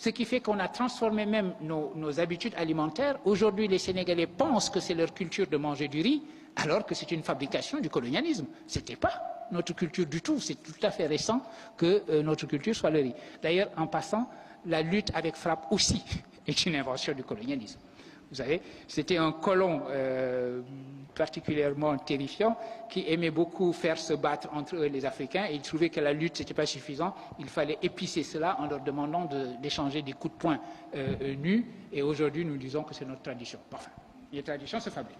Ce qui fait qu'on a transformé même nos habitudes alimentaires. Aujourd'hui, les Sénégalais pensent que c'est leur culture de manger du riz, alors que c'est une fabrication du colonialisme. Ce n'était pas notre culture du tout. C'est tout à fait récent que notre culture soit le riz. D'ailleurs, en passant, la lutte avec frappe aussi est une invention du colonialisme. Vous savez, c'était un colon particulièrement terrifiant qui aimait beaucoup faire se battre entre eux et les Africains, et il trouvait que la lutte n'était pas suffisant. Il fallait épicer cela en leur demandant d'échanger des coups de poing nus, et aujourd'hui nous disons que c'est notre tradition. Enfin, les traditions se fabriquent.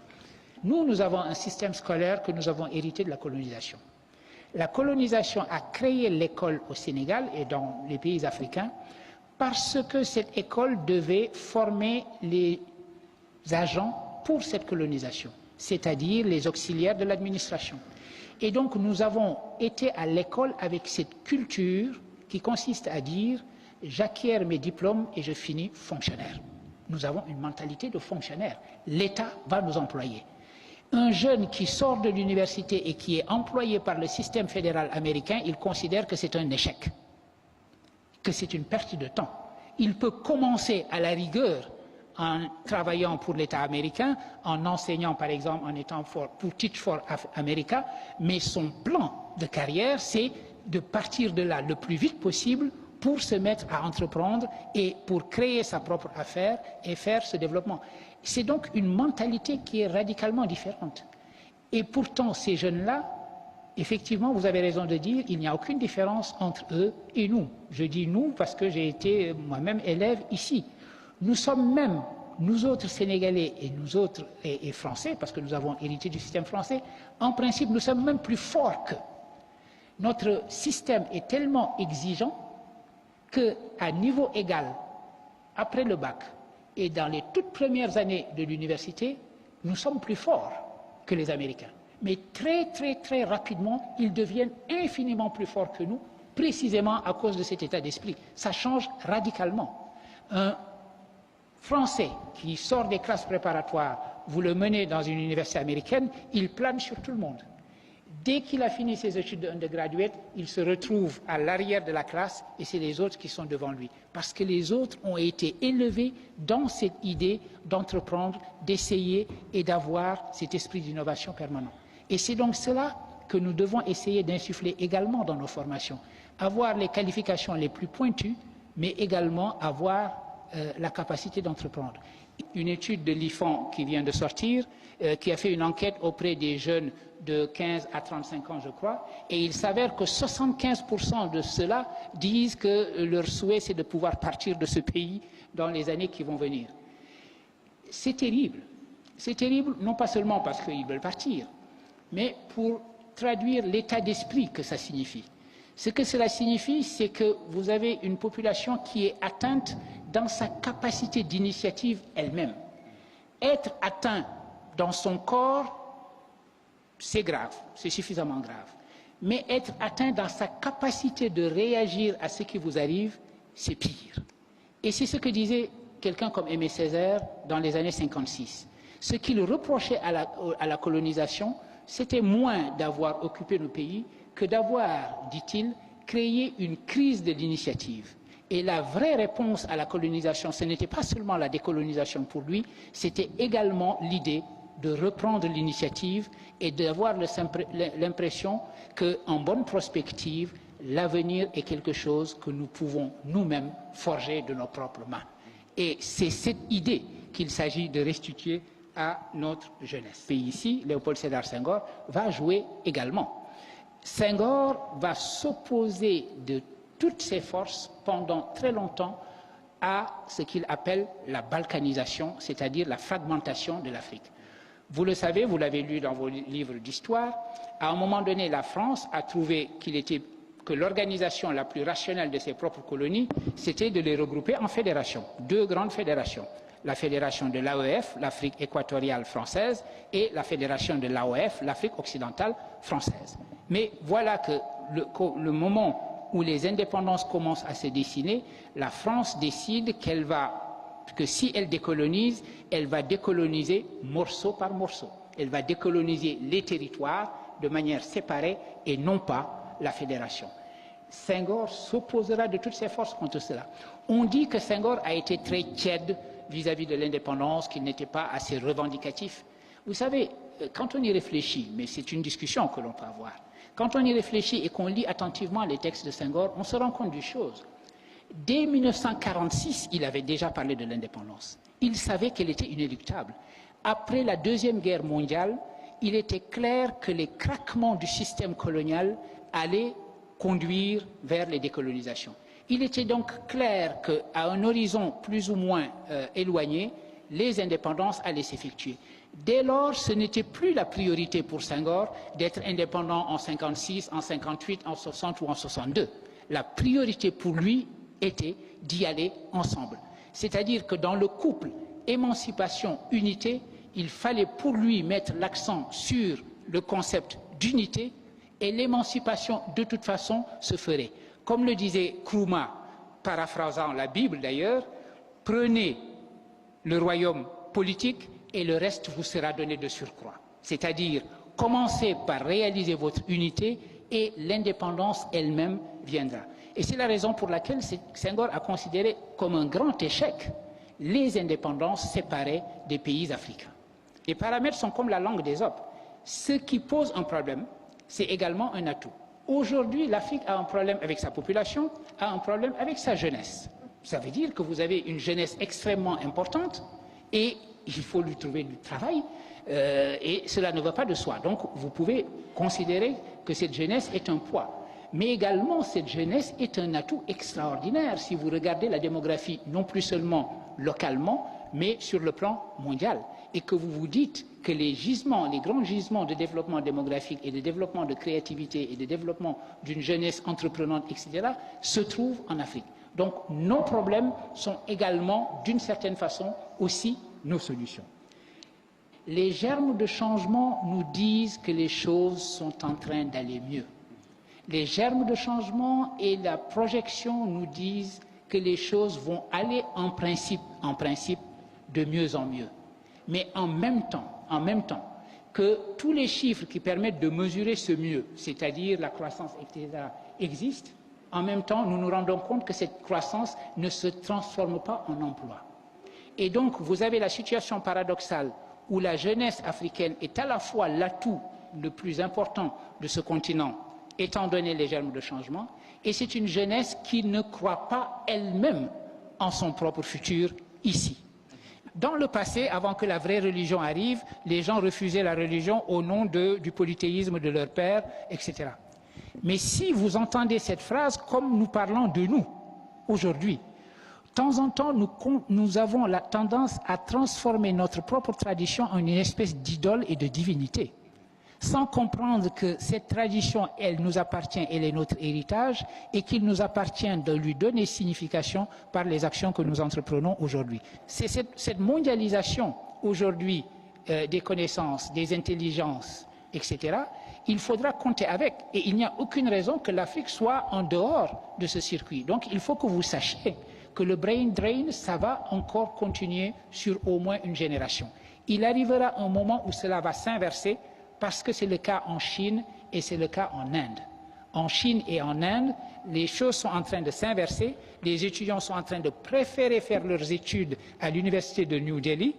Nous avons un système scolaire que nous avons hérité de la colonisation. La colonisation a créé l'école au Sénégal et dans les pays africains parce que cette école devait former les agents pour cette colonisation, c'est-à-dire les auxiliaires de l'administration. Et donc nous avons été à l'école avec cette culture qui consiste à dire « j'acquiers mes diplômes et je finis fonctionnaire ». Nous avons une mentalité de fonctionnaire. L'État va nous employer. Un jeune qui sort de l'université et qui est employé par le système fédéral américain, il considère que c'est un échec, que c'est une perte de temps. Il peut commencer à la rigueur en travaillant pour l'État américain, en enseignant par exemple, en étant pour Teach for America, mais son plan de carrière, c'est de partir de là le plus vite possible pour se mettre à entreprendre et pour créer sa propre affaire et faire ce développement. C'est donc une mentalité qui est radicalement différente. Et pourtant, ces jeunes-là, effectivement, vous avez raison de dire, il n'y a aucune différence entre eux et nous. Je dis nous parce que j'ai été moi-même élève ici. Nous sommes même, nous autres Sénégalais et nous autres et Français, parce que nous avons hérité du système français, en principe, nous sommes même plus forts qu'eux. Notre système est tellement exigeant qu'à niveau égal, après le bac et dans les toutes premières années de l'université, nous sommes plus forts que les Américains. Mais très rapidement, ils deviennent infiniment plus forts que nous, précisément à cause de cet état d'esprit. Ça change radicalement. Un Français qui sort des classes préparatoires, vous le menez dans une université américaine, il plane sur tout le monde. Dès qu'il a fini ses études d'undergraduate, il se retrouve à l'arrière de la classe et c'est les autres qui sont devant lui. Parce que les autres ont été élevés dans cette idée d'entreprendre, d'essayer et d'avoir cet esprit d'innovation permanent. Et c'est donc cela que nous devons essayer d'insuffler également dans nos formations. Avoir les qualifications les plus pointues, mais également avoir la capacité d'entreprendre. Une étude de l'IFAN qui vient de sortir, qui a fait une enquête auprès des jeunes de 15 à 35 ans, je crois, et il s'avère que 75% de ceux-là disent que leur souhait, c'est de pouvoir partir de ce pays dans les années qui vont venir. C'est terrible. C'est terrible, non pas seulement parce qu'ils veulent partir, mais pour traduire l'état d'esprit que ça signifie. Ce que cela signifie, c'est que vous avez une population qui est atteinte dans sa capacité d'initiative elle-même. Être atteint dans son corps, c'est grave, c'est suffisamment grave. Mais être atteint dans sa capacité de réagir à ce qui vous arrive, c'est pire. Et c'est ce que disait quelqu'un comme Aimé Césaire dans les années 56. Ce qu'il reprochait à la colonisation, c'était moins d'avoir occupé nos pays que d'avoir, dit-il, créé une crise de l'initiative. Et la vraie réponse à la colonisation, ce n'était pas seulement la décolonisation pour lui, c'était également l'idée de reprendre l'initiative et d'avoir l'impression qu'en bonne prospective, l'avenir est quelque chose que nous pouvons nous-mêmes forger de nos propres mains. Et c'est cette idée qu'il s'agit de restituer à notre jeunesse. Et ici, Léopold Sédar Senghor va jouer également. Senghor va s'opposer de toutes ses forces pendant très longtemps à ce qu'il appelle la balkanisation, c'est-à-dire la fragmentation de l'Afrique. Vous le savez, vous l'avez lu dans vos livres d'histoire, à un moment donné, la France a trouvé que l'organisation la plus rationnelle de ses propres colonies, c'était de les regrouper en fédérations, deux grandes fédérations. La fédération de l'AEF, l'Afrique équatoriale française, et la fédération de l'AOF, l'Afrique occidentale française. Mais voilà que le moment où les indépendances commencent à se dessiner, la France décide que si elle décolonise, elle va décoloniser morceau par morceau. Elle va décoloniser les territoires de manière séparée et non pas la fédération. Senghor s'opposera de toutes ses forces contre cela. On dit que Senghor a été très tiède vis-à-vis de l'indépendance, qu'il n'était pas assez revendicatif. Vous savez, quand on y réfléchit, mais c'est une discussion que l'on peut avoir, quand on y réfléchit et qu'on lit attentivement les textes de Senghor, on se rend compte d'une chose. Dès 1946, il avait déjà parlé de l'indépendance. Il savait qu'elle était inéluctable. Après la Deuxième Guerre mondiale, il était clair que les craquements du système colonial allaient conduire vers les décolonisations. Il était donc clair qu'à un horizon plus ou moins éloigné, les indépendances allaient s'effectuer. Dès lors, ce n'était plus la priorité pour Senghor d'être indépendant en 56, en 58, en 60 ou en 62. La priorité pour lui était d'y aller ensemble. C'est-à-dire que dans le couple émancipation-unité, il fallait pour lui mettre l'accent sur le concept d'unité et l'émancipation, de toute façon, se ferait. Comme le disait Nkrumah, paraphrasant la Bible d'ailleurs, prenez le royaume politique et le reste vous sera donné de surcroît. C'est-à-dire, commencez par réaliser votre unité et l'indépendance elle-même viendra. Et c'est la raison pour laquelle Senghor a considéré comme un grand échec les indépendances séparées des pays africains. Les paramètres sont comme la langue d'Ésope. Ce qui pose un problème, c'est également un atout. Aujourd'hui, l'Afrique a un problème avec sa population, a un problème avec sa jeunesse. Ça veut dire que vous avez une jeunesse extrêmement importante et il faut lui trouver du travail et cela ne va pas de soi. Donc, vous pouvez considérer que cette jeunesse est un poids. Mais également, cette jeunesse est un atout extraordinaire si vous regardez la démographie, non plus seulement localement, mais sur le plan mondial. Et que vous vous dites que les gisements, les grands gisements de développement démographique et de développement de créativité et de développement d'une jeunesse entreprenante, etc., se trouvent en Afrique. Donc, nos problèmes sont également, d'une certaine façon, aussi nos solutions. Les germes de changement nous disent que les choses sont en train d'aller mieux. Les germes de changement et la projection nous disent que les choses vont aller en principe, de mieux en mieux. Mais en même temps, que tous les chiffres qui permettent de mesurer ce mieux, c'est-à-dire la croissance, etc., existent, en même temps, nous nous rendons compte que cette croissance ne se transforme pas en emploi. Et donc, vous avez la situation paradoxale où la jeunesse africaine est à la fois l'atout le plus important de ce continent, étant donné les germes de changement, et c'est une jeunesse qui ne croit pas elle-même en son propre futur ici. Dans le passé, avant que la vraie religion arrive, les gens refusaient la religion au nom du polythéisme de leur père, etc. Mais si vous entendez cette phrase comme nous parlons de nous, aujourd'hui, de temps en temps, nous avons la tendance à transformer notre propre tradition en une espèce d'idole et de divinité, sans comprendre que cette tradition, elle nous appartient, elle est notre héritage, et qu'il nous appartient de lui donner signification par les actions que nous entreprenons aujourd'hui. C'est cette mondialisation aujourd'hui des connaissances, des intelligences, etc., il faudra compter avec. Et il n'y a aucune raison que l'Afrique soit en dehors de ce circuit. Donc il faut que vous sachiez que le brain drain, ça va encore continuer sur au moins une génération. Il arrivera un moment où cela va s'inverser, parce que c'est le cas en Chine et c'est le cas en Inde. En Chine et en Inde, les choses sont en train de s'inverser. Les étudiants sont en train de préférer faire leurs études à l'université de New Delhi.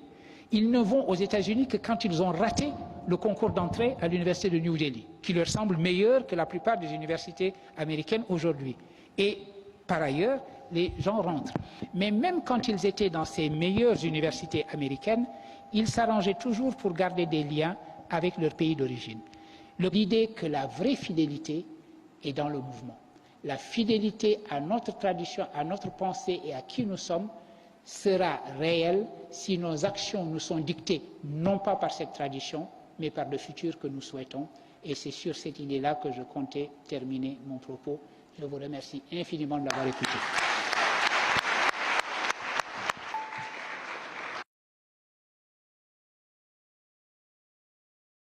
Ils ne vont aux États-Unis que quand ils ont raté le concours d'entrée à l'université de New Delhi, qui leur semble meilleur que la plupart des universités américaines aujourd'hui. Et par ailleurs, les gens rentrent. Mais même quand ils étaient dans ces meilleures universités américaines, ils s'arrangeaient toujours pour garder des liens avec leur pays d'origine. L'idée que la vraie fidélité est dans le mouvement. La fidélité à notre tradition, à notre pensée et à qui nous sommes sera réelle si nos actions nous sont dictées non pas par cette tradition, mais par le futur que nous souhaitons. Et c'est sur cette idée-là que je comptais terminer mon propos. Je vous remercie infiniment de l'avoir écouté.